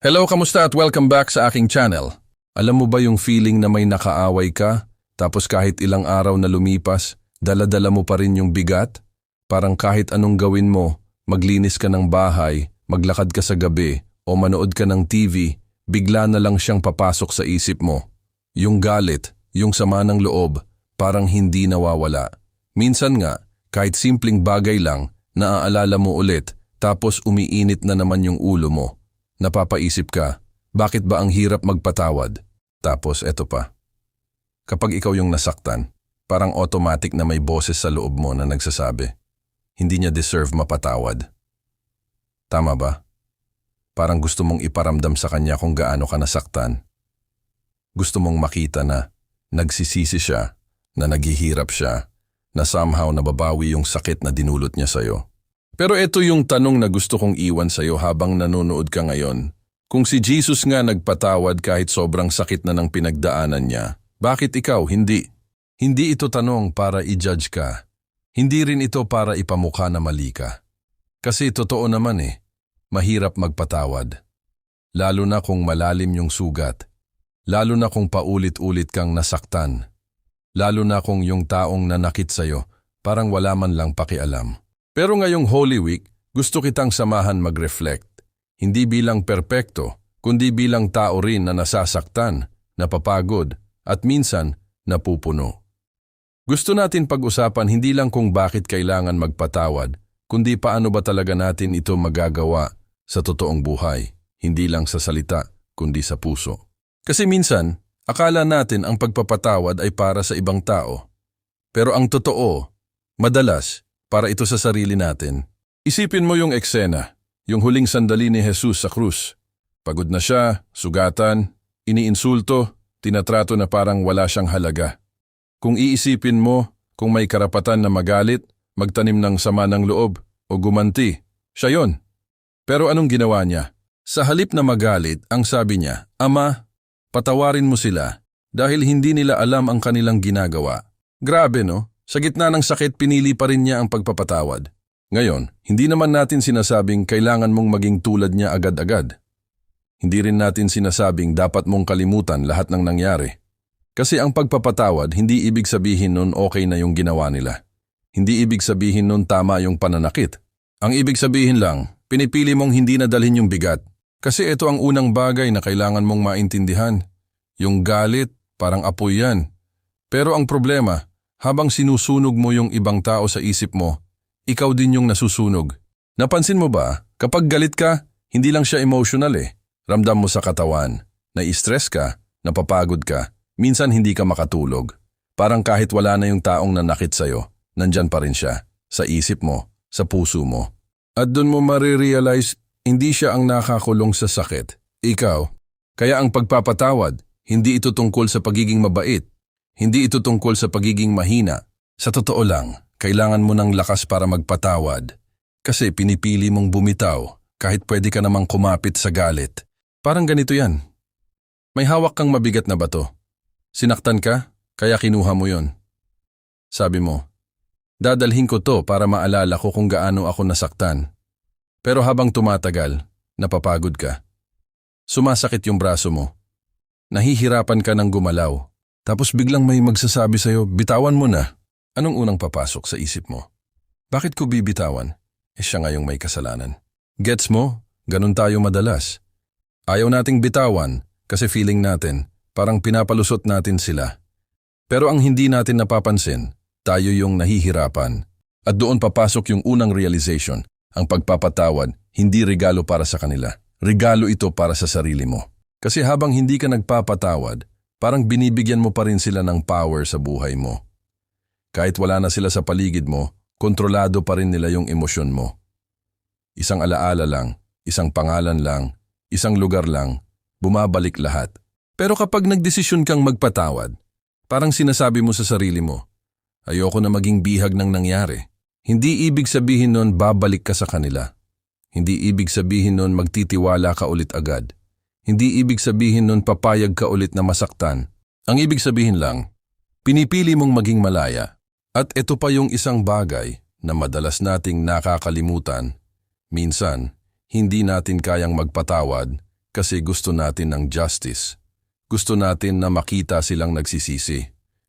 Hello, kamusta at welcome back sa aking channel. Alam mo ba yung feeling na may nakaaway ka, tapos kahit ilang araw na lumipas, dala-dala mo pa rin yung bigat? Parang kahit anong gawin mo, maglinis ka ng bahay, maglakad ka sa gabi, o manood ka ng TV, bigla na lang siyang papasok sa isip mo. Yung galit, yung sama ng loob, parang hindi nawawala. Minsan nga, kahit simpleng bagay lang, naaalala mo ulit, tapos umiinit na naman yung ulo mo. Napapaisip ka, bakit ba ang hirap magpatawad? Tapos eto pa. Kapag ikaw yung nasaktan, parang automatic na may boses sa loob mo na nagsasabi, hindi niya deserve mapatawad. Tama ba? Parang gusto mong iparamdam sa kanya kung gaano ka nasaktan. Gusto mong makita na nagsisisi siya, na naghihirap siya, na somehow nababawi yung sakit na dinulot niya sa'yo. Pero ito yung tanong na gusto kong iwan sa'yo habang nanonood ka ngayon. Kung si Jesus nga nagpatawad kahit sobrang sakit na ng pinagdaanan niya, bakit ikaw hindi? Hindi ito tanong para i-judge ka. Hindi rin ito para ipamukha na mali ka. Kasi totoo naman mahirap magpatawad. Lalo na kung malalim yung sugat. Lalo na kung paulit-ulit kang nasaktan. Lalo na kung yung taong nanakit sa'yo parang wala man lang pakialam. Pero ngayong Holy Week, gusto kitang samahan mag-reflect. Hindi bilang perpekto, kundi bilang tao rin na nasasaktan, napapagod, at minsan napupuno. Gusto natin pag-usapan hindi lang kung bakit kailangan magpatawad, kundi paano ba talaga natin ito magagawa sa totoong buhay, hindi lang sa salita, kundi sa puso. Kasi minsan, akala natin ang pagpapatawad ay para sa ibang tao. Pero ang totoo, madalas, para ito sa sarili natin. Isipin mo yung eksena, yung huling sandali ni Jesus sa krus. Pagod na siya, sugatan, iniinsulto, tinatrato na parang wala siyang halaga. Kung iisipin mo, kung may karapatan na magalit, magtanim ng sama ng loob, o gumanti, siya yon. Pero anong ginawa niya? Sa halip na magalit, ang sabi niya, Ama, patawarin mo sila dahil hindi nila alam ang kanilang ginagawa. Grabe no? Sa gitna ng sakit, pinili pa rin niya ang pagpapatawad. Ngayon, hindi naman natin sinasabing kailangan mong maging tulad niya agad-agad. Hindi rin natin sinasabing dapat mong kalimutan lahat ng nangyari. Kasi ang pagpapatawad, hindi ibig sabihin nun okay na yung ginawa nila. Hindi ibig sabihin nun tama yung pananakit. Ang ibig sabihin lang, pinipili mong hindi nadalhin yung bigat. Kasi ito ang unang bagay na kailangan mong maintindihan. Yung galit, parang apoy yan. Pero ang problema, habang sinusunog mo yung ibang tao sa isip mo, ikaw din yung nasusunog. Napansin mo ba, kapag galit ka, hindi lang siya emotional Ramdam mo sa katawan, na-stress ka, napapagod ka, minsan hindi ka makatulog. Parang kahit wala na yung taong nanakit sa'yo, nandyan pa rin siya, sa isip mo, sa puso mo. At dun mo marirealize, hindi siya ang nakakulong sa sakit. Ikaw. Kaya ang pagpapatawad, hindi ito tungkol sa pagiging mabait. Hindi ito tungkol sa pagiging mahina. Sa totoo lang, kailangan mo ng lakas para magpatawad. Kasi pinipili mong bumitaw kahit pwede ka namang kumapit sa galit. Parang ganito yan. May hawak kang mabigat na bato. Sinaktan ka, kaya kinuha mo yon. Sabi mo, dadalhin ko to para maalala ko kung gaano ako nasaktan. Pero habang tumatagal, napapagod ka. Sumasakit yung braso mo. Nahihirapan ka ng gumalaw. Tapos biglang may magsasabi sa'yo, bitawan mo na. Anong unang papasok sa isip mo? Bakit ko bibitawan? Siya nga yung may kasalanan. Gets mo? Ganun tayo madalas. Ayaw nating bitawan kasi feeling natin parang pinapalusot natin sila. Pero ang hindi natin napapansin, tayo yung nahihirapan. At doon papasok yung unang realization, ang pagpapatawad, hindi regalo para sa kanila. Regalo ito para sa sarili mo. Kasi habang hindi ka nagpapatawad, parang binibigyan mo pa rin sila ng power sa buhay mo. Kahit wala na sila sa paligid mo, kontrolado pa rin nila yung emosyon mo. Isang alaala lang, isang pangalan lang, isang lugar lang, bumabalik lahat. Pero kapag nagdesisyon kang magpatawad, parang sinasabi mo sa sarili mo, ayoko na maging bihag ng nangyari. Hindi ibig sabihin nun babalik ka sa kanila. Hindi ibig sabihin nun magtitiwala ka ulit agad. Hindi ibig sabihin nun papayag ka ulit na masaktan. Ang ibig sabihin lang, pinipili mong maging malaya. At ito pa yung isang bagay na madalas nating nakakalimutan. Minsan, hindi natin kayang magpatawad Kasi gusto natin ng justice. Gusto natin na makita silang nagsisisi.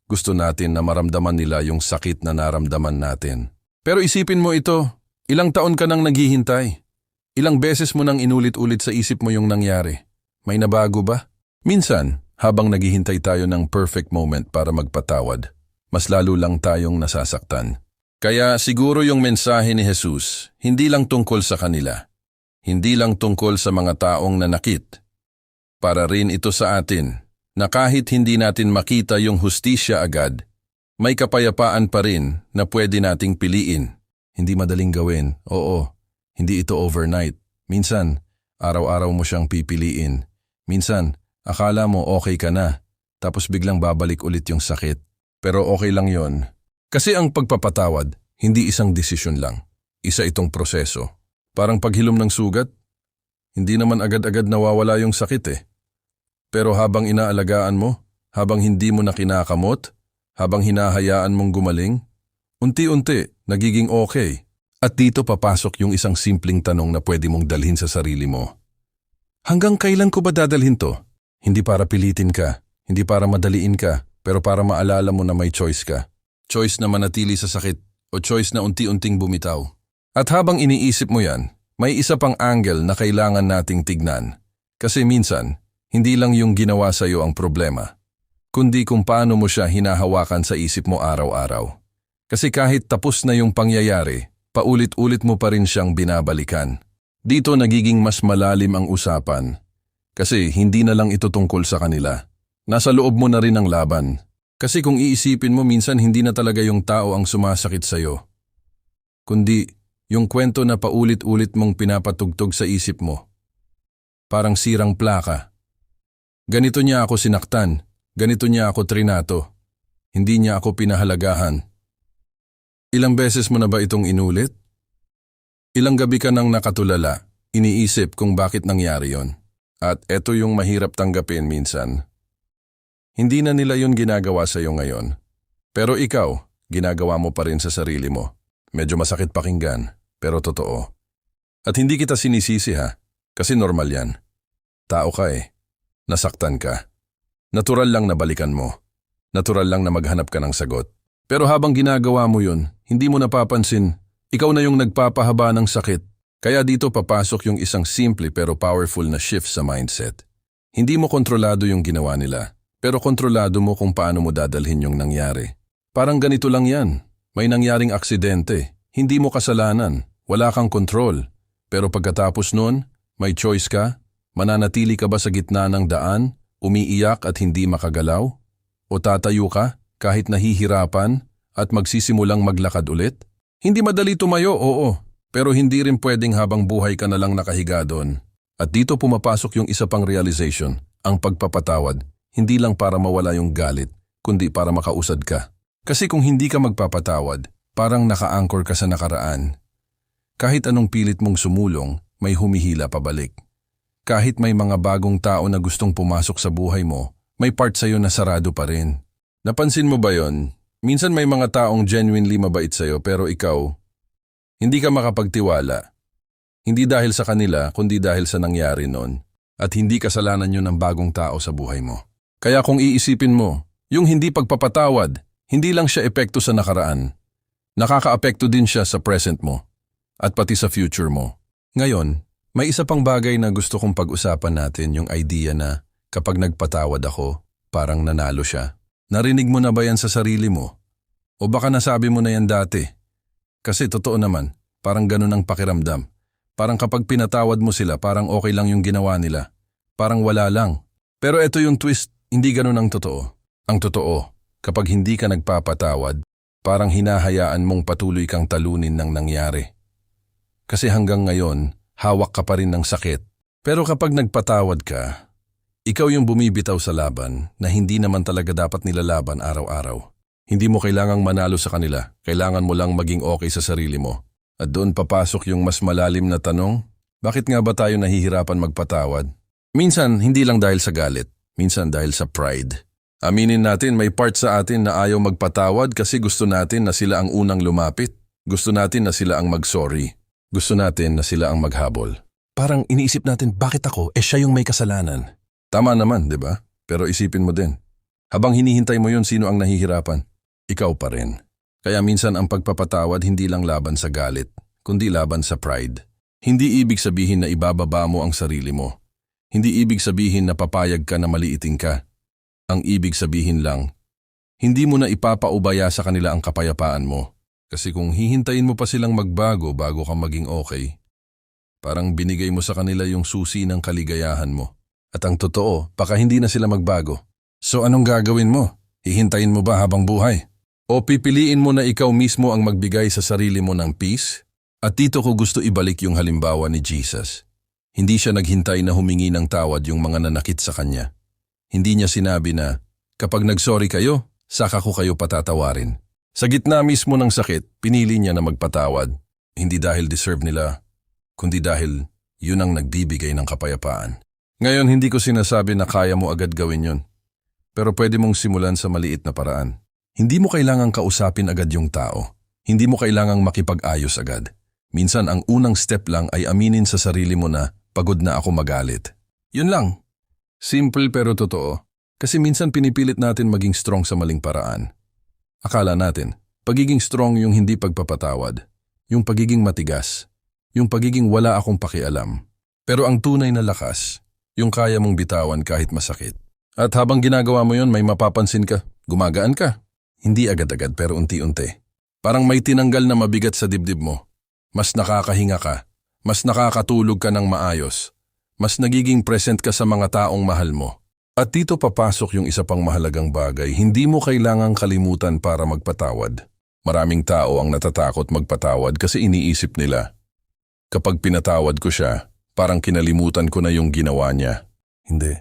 Gusto natin na maramdaman nila yung sakit na naramdaman natin. Pero isipin mo ito, ilang taon ka nang naghihintay? Ilang beses mo nang inulit-ulit sa isip mo yung nangyari? May nabago ba? Minsan, habang naghihintay tayo ng perfect moment para magpatawad, mas lalo lang tayong nasasaktan. Kaya siguro yung mensahe ni Jesus, hindi lang tungkol sa kanila. Hindi lang tungkol sa mga taong nanakit. Para rin ito sa atin, na kahit hindi natin makita yung hustisya agad, may kapayapaan pa rin na pwede nating piliin. Hindi madaling gawin, oo. Hindi ito overnight. Minsan, araw-araw mo siyang pipiliin. Minsan, akala mo okay ka na, tapos biglang babalik ulit yung sakit. Pero okay lang yon. Kasi ang pagpapatawad, hindi isang desisyon lang. Isa itong proseso. Parang paghilom ng sugat, hindi naman agad-agad nawawala yung sakit eh. Pero habang inaalagaan mo, habang hindi mo na kinakamot, habang hinahayaan mong gumaling, unti-unti nagiging okay. At dito papasok yung isang simpleng tanong na pwede mong dalhin sa sarili mo. Hanggang kailan ko ba dadalhin to? Hindi para pilitin ka, hindi para madaliin ka, pero para maalala mo na may choice ka. Choice na manatili sa sakit o choice na unti-unting bumitaw. At habang iniisip mo yan, may isa pang angle na kailangan nating tignan. Kasi minsan, hindi lang yung ginawa sa'yo ang problema, kundi kung paano mo siya hinahawakan sa isip mo araw-araw. Kasi kahit tapos na yung pangyayari, paulit-ulit mo pa rin siyang binabalikan. Dito nagiging mas malalim ang usapan. Kasi hindi na lang ito tungkol sa kanila. Nasa loob mo na rin ang laban. Kasi kung iisipin mo, minsan hindi na talaga yung tao ang sumasakit sa'yo, kundi yung kwento na paulit-ulit mong pinapatugtog sa isip mo. Parang sirang plaka. Ganito niya ako sinaktan, ganito niya ako trinato, hindi niya ako pinahalagahan. Ilang beses mo na ba itong inulit? Ilang gabi ka nang nakatulala, iniisip kung bakit nangyari yon. At eto yung mahirap tanggapin minsan. Hindi na nila yun ginagawa sa'yo ngayon. Pero ikaw, ginagawa mo pa rin sa sarili mo. Medyo masakit pakinggan, pero totoo. At hindi kita sinisisi ha, kasi normal yan. Tao ka eh. Nasaktan ka. Natural lang na balikan mo. Natural lang na maghanap ka ng sagot. Pero habang ginagawa mo yun, hindi mo napapansin, ikaw na yung nagpapahaba ng sakit. Kaya dito papasok yung isang simple pero powerful na shift sa mindset. Hindi mo kontrolado yung ginawa nila, pero kontrolado mo kung paano mo dadalhin yung nangyari. Parang ganito lang yan. May nangyaring aksidente, hindi mo kasalanan, wala kang kontrol. Pero pagkatapos nun, may choice ka, mananatili ka ba sa gitna ng daan, umiiyak at hindi makagalaw? O tatayo ka kahit nahihirapan at magsisimulang maglakad ulit? Hindi madali tumayo, oo, pero hindi rin pwedeng habang buhay ka na lang nakahiga doon. At dito pumapasok yung isa pang realization, ang pagpapatawad, hindi lang para mawala yung galit, kundi para makausad ka. Kasi kung hindi ka magpapatawad, parang naka-anchor ka sa nakaraan. Kahit anong pilit mong sumulong, may humihila pabalik. Kahit may mga bagong tao na gustong pumasok sa buhay mo, may part sa'yo na sarado pa rin. Napansin mo ba yon? Minsan may mga taong genuinely mabait sa'yo pero ikaw, hindi ka makapagtiwala. Hindi dahil sa kanila, kundi dahil sa nangyari noon. At hindi kasalanan yun ng bagong tao sa buhay mo. Kaya kung iisipin mo, yung hindi pagpapatawad, hindi lang siya epekto sa nakaraan. Nakakaapekto din siya sa present mo at pati sa future mo. Ngayon, may isa pang bagay na gusto kong pag-usapan natin, yung idea na kapag nagpatawad ako, parang nanalo siya. Narinig mo na ba yan sa sarili mo? O baka nasabi mo na yan dati? Kasi totoo naman, parang ganun ang pakiramdam. Parang kapag pinatawad mo sila, parang okay lang yung ginawa nila. Parang wala lang. Pero ito yung twist, hindi ganun ang totoo. Ang totoo, kapag hindi ka nagpapatawad, parang hinahayaan mong patuloy kang talunin ng nangyari. Kasi hanggang ngayon, hawak ka pa rin ng sakit. Pero kapag nagpatawad ka, ikaw yung bumibitaw sa laban na hindi naman talaga dapat nilalaban araw-araw. Hindi mo kailangang manalo sa kanila, kailangan mo lang maging okay sa sarili mo. At doon papasok yung mas malalim na tanong, bakit nga ba tayo nahihirapan magpatawad? Minsan, hindi lang dahil sa galit, minsan dahil sa pride. Aminin natin, may part sa atin na ayaw magpatawad kasi gusto natin na sila ang unang lumapit. Gusto natin na sila ang mag-sorry. Gusto natin na sila ang maghabol. Parang iniisip natin, bakit ako? Siya yung may kasalanan. Tama naman, di ba? Pero isipin mo din. Habang hinihintay mo yun, sino ang nahihirapan? Ikaw pa rin. Kaya minsan ang pagpapatawad hindi lang laban sa galit, kundi laban sa pride. Hindi ibig sabihin na ibababa mo ang sarili mo. Hindi ibig sabihin na papayag ka na maliitin ka. Ang ibig sabihin lang, hindi mo na ipapaubaya sa kanila ang kapayapaan mo. Kasi kung hihintayin mo pa silang magbago bago ka maging okay, parang binigay mo sa kanila yung susi ng kaligayahan mo. At ang totoo, baka hindi na sila magbago. So anong gagawin mo? Hihintayin mo ba habang buhay? O pipiliin mo na ikaw mismo ang magbigay sa sarili mo ng peace? At dito ko gusto ibalik yung halimbawa ni Jesus. Hindi siya naghintay na humingi ng tawad yung mga nanakit sa kanya. Hindi niya sinabi na, kapag nagsorry kayo, saka ko kayo patatawarin. Sa gitna mismo ng sakit, pinili niya na magpatawad. Hindi dahil deserve nila, kundi dahil yun ang nagbibigay ng kapayapaan. Ngayon, hindi ko sinasabi na kaya mo agad gawin yun. Pero pwede mong simulan sa maliit na paraan. Hindi mo kailangang kausapin agad yung tao. Hindi mo kailangang makipag-ayos agad. Minsan ang unang step lang ay aminin sa sarili mo na pagod na ako magalit. Yun lang. Simple pero totoo. Kasi minsan pinipilit natin maging strong sa maling paraan. Akala natin, pagiging strong yung hindi pagpapatawad. Yung pagiging matigas. Yung pagiging wala akong pakialam. Pero ang tunay na lakas, yung kaya mong bitawan kahit masakit. At habang ginagawa mo yun, may mapapansin ka. Gumagaan ka. Hindi agad-agad pero unti-unti. Parang may tinanggal na mabigat sa dibdib mo. Mas nakakahinga ka. Mas nakakatulog ka ng maayos. Mas nagiging present ka sa mga taong mahal mo. At dito papasok yung isa pang mahalagang bagay. Hindi mo kailangang kalimutan para magpatawad. Maraming tao ang natatakot magpatawad kasi iniisip nila, kapag pinatawad ko siya, parang kinalimutan ko na yung ginawa niya. Hindi.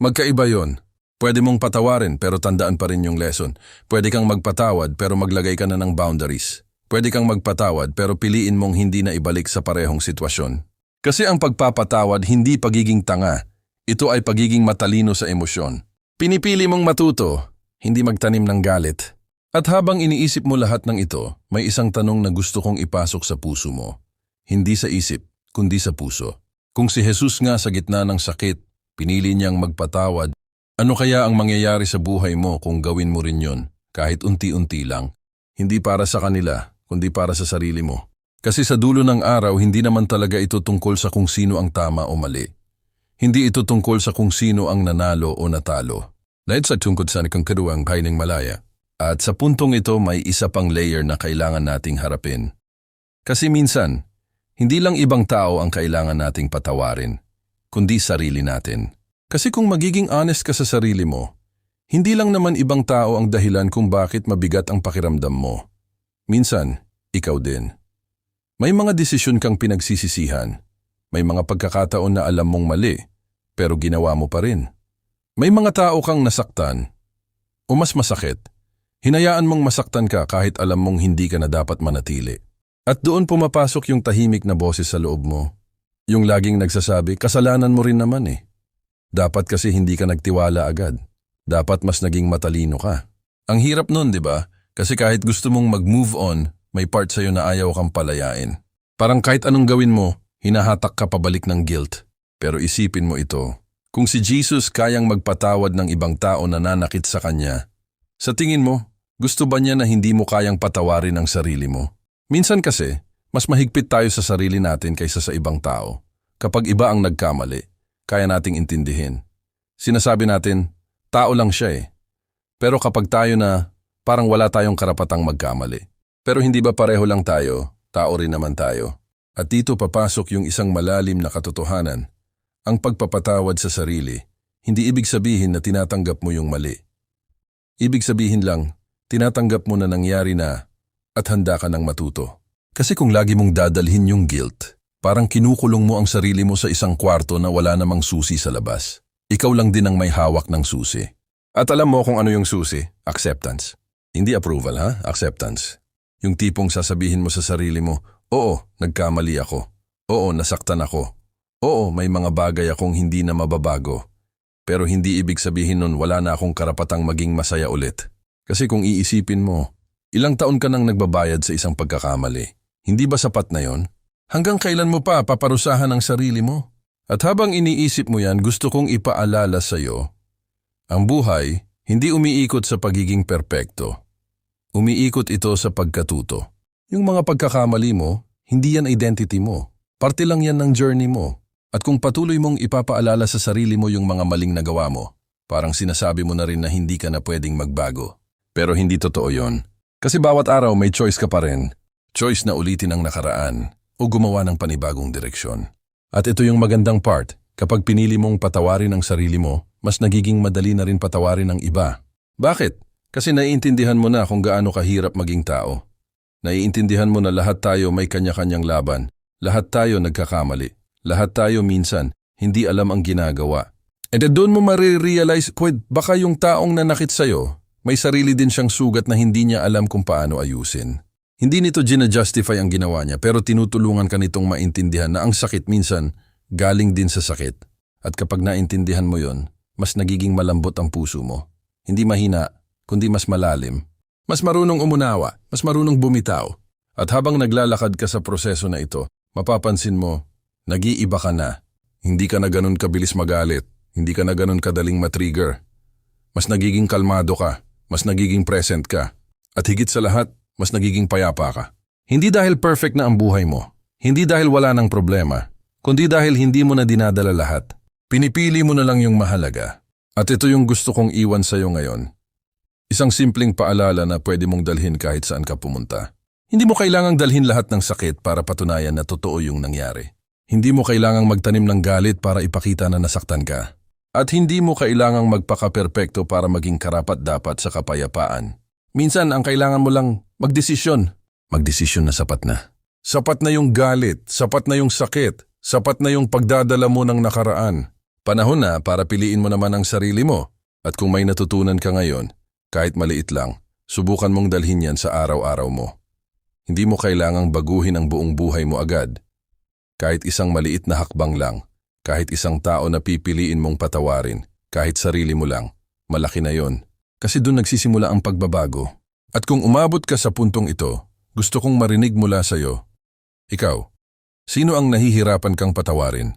Magkaiba yon. Pwede mong patawarin pero tandaan pa rin yung lesson. Pwede kang magpatawad pero maglagay ka na ng boundaries. Pwede kang magpatawad pero piliin mong hindi na ibalik sa parehong sitwasyon. Kasi ang pagpapatawad hindi pagiging tanga. Ito ay pagiging matalino sa emosyon. Pinipili mong matuto, hindi magtanim ng galit. At habang iniisip mo lahat ng ito, may isang tanong na gusto kong ipasok sa puso mo. Hindi sa isip, kundi sa puso. Kung si Jesus nga sa gitna ng sakit, pinili niyang magpatawad, ano kaya ang mangyayari sa buhay mo kung gawin mo rin yon, kahit unti-unti lang? Hindi para sa kanila, kundi para sa sarili mo. Kasi sa dulo ng araw, hindi naman talaga ito tungkol sa kung sino ang tama o mali. Hindi ito tungkol sa kung sino ang nanalo o natalo. Dahil sa tungkol sa nakangkaruang kaining malaya. At sa puntong ito, may isa pang layer na kailangan nating harapin. Kasi minsan, hindi lang ibang tao ang kailangan nating patawarin, kundi sarili natin. Kasi kung magiging honest ka sa sarili mo, hindi lang naman ibang tao ang dahilan kung bakit mabigat ang pakiramdam mo. Minsan, ikaw din. May mga desisyon kang pinagsisisihan. May mga pagkakataon na alam mong mali, pero ginawa mo pa rin. May mga tao kang nasaktan. O mas masakit, hinayaan mong masaktan ka kahit alam mong hindi ka na dapat manatili. At doon pumapasok yung tahimik na boses sa loob mo. Yung laging nagsasabi, kasalanan mo rin naman eh. Dapat kasi hindi ka nagtiwala agad. Dapat mas naging matalino ka. Ang hirap nun, di ba? Kasi kahit gusto mong mag-move on, may part sa'yo na ayaw kang palayain. Parang kahit anong gawin mo, hinahatak ka pabalik ng guilt. Pero isipin mo ito, kung si Jesus kayang magpatawad ng ibang tao na nanakit sa kanya, sa tingin mo, gusto ba niya na hindi mo kayang patawarin ang sarili mo? Minsan kasi, mas mahigpit tayo sa sarili natin kaysa sa ibang tao. Kapag iba ang nagkamali, kaya nating intindihin. Sinasabi natin, tao lang siya eh. Pero kapag tayo na, parang wala tayong karapatang magkamali. Pero hindi ba pareho lang tayo, tao rin naman tayo. At dito papasok yung isang malalim na katotohanan. Ang pagpapatawad sa sarili, hindi ibig sabihin na tinatanggap mo yung mali. Ibig sabihin lang, tinatanggap mo na nangyari na at handa ka nang matuto. Kasi kung lagi mong dadalhin yung guilt, parang kinukulong mo ang sarili mo sa isang kwarto na wala namang susi sa labas. Ikaw lang din ang may hawak ng susi. At alam mo kung ano yung susi? Acceptance. Hindi approval ha? Acceptance. Yung tipong sasabihin mo sa sarili mo, oo, nagkamali ako. Oo, nasaktan ako. Oo, may mga bagay akong hindi na mababago. Pero hindi ibig sabihin nun wala na akong karapatang maging masaya ulit. Kasi kung iisipin mo, ilang taon ka nang nagbabayad sa isang pagkakamali. Hindi ba sapat na yon? Hanggang kailan mo pa paparusahan ang sarili mo? At habang iniisip mo yan, gusto kong ipaalala sa iyo, ang buhay hindi umiikot sa pagiging perpekto. Umiikot ito sa pagkatuto. Yung mga pagkakamali mo, hindi yan identity mo. Parte lang yan ng journey mo. At kung patuloy mong ipapaalala sa sarili mo yung mga maling nagawa mo, parang sinasabi mo na rin na hindi ka na pwedeng magbago. Pero hindi totoo yon. Kasi bawat araw may choice ka pa rin. Choice na ulitin ang nakaraan o gumawa ng panibagong direksyon. At ito yung magandang part, kapag pinili mong patawarin ang sarili mo, mas nagiging madali na rin patawarin ng iba. Bakit? Kasi naiintindihan mo na kung gaano kahirap maging tao. Naiintindihan mo na lahat tayo may kanya-kanyang laban. Lahat tayo nagkakamali. Lahat tayo minsan hindi alam ang ginagawa. And doon mo marirealize, baka yung taong nanakit sa'yo, may sarili din siyang sugat na hindi niya alam kung paano ayusin. Hindi nito gina-justify ang ginawa niya, pero tinutulungan ka nitong maintindihan na ang sakit minsan galing din sa sakit. At kapag naintindihan mo yon, mas nagiging malambot ang puso mo. Hindi mahina, kundi mas malalim. Mas marunong umunawa, mas marunong bumitaw. At habang naglalakad ka sa proseso na ito, mapapansin mo, nag-iiba ka na. Hindi ka na ganun kabilis magalit. Hindi ka na ganun kadaling matrigger. Mas nagiging kalmado ka. Mas nagiging present ka. At higit sa lahat, mas nagiging payapa ka. Hindi dahil perfect na ang buhay mo. Hindi dahil wala ng problema. Kundi dahil hindi mo na dinadala lahat. Pinipili mo na lang yung mahalaga. At ito yung gusto kong iwan sa'yo ngayon. Isang simpleng paalala na pwede mong dalhin kahit saan ka pumunta. Hindi mo kailangang dalhin lahat ng sakit para patunayan na totoo yung nangyari. Hindi mo kailangang magtanim ng galit para ipakita na nasaktan ka. At hindi mo kailangang magpaka-perpekto para maging karapat-dapat sa kapayapaan. Minsan ang kailangan mo lang magdesisyon. Magdesisyon na sapat na. Sapat na yung galit, sapat na yung sakit, sapat na yung pagdadala mo ng nakaraan. Panahon na para piliin mo naman ang sarili mo. At kung may natutunan ka ngayon, kahit maliit lang, subukan mong dalhin yan sa araw-araw mo. Hindi mo kailangang baguhin ang buong buhay mo agad. Kahit isang maliit na hakbang lang, kahit isang tao na pipiliin mong patawarin, kahit sarili mo lang, malaki na yon. Kasi doon nagsisimula ang pagbabago. At kung umabot ka sa puntong ito, gusto kong marinig mula sa'yo. Ikaw, sino ang nahihirapan kang patawarin?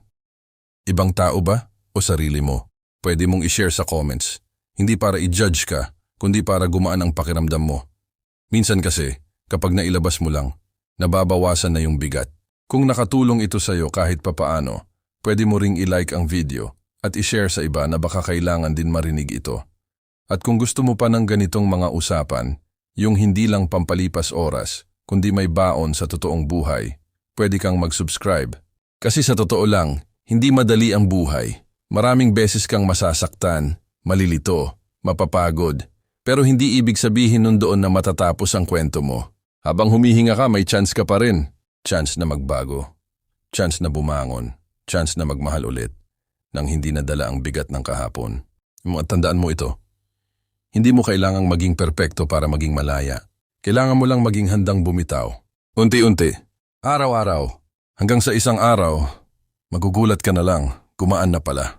Ibang tao ba o sarili mo? Pwede mong i-share sa comments. Hindi para i-judge ka, kundi para gumaan ang pakiramdam mo. Minsan kasi, kapag nailabas mo lang, nababawasan na yung bigat. Kung nakatulong ito sa'yo kahit papaano, pwede mo ring i-like ang video at i-share sa iba na baka kailangan din marinig ito. At kung gusto mo pa ng ganitong mga usapan, yung hindi lang pampalipas oras, kundi may baon sa totoong buhay, pwede kang mag-subscribe. Kasi sa totoo lang, hindi madali ang buhay. Maraming beses kang masasaktan, malilito, mapapagod, pero hindi ibig sabihin nun doon na matatapos ang kwento mo. Habang humihinga ka, may chance ka pa rin. Chance na magbago. Chance na bumangon. Chance na magmahal ulit nang hindi nadala ang bigat ng kahapon. Tandaan mo ito. Hindi mo kailangang maging perpekto para maging malaya. Kailangan mo lang maging handang bumitaw. Unti-unti, araw-araw, hanggang sa isang araw, magugulat ka na lang, gumaan na pala.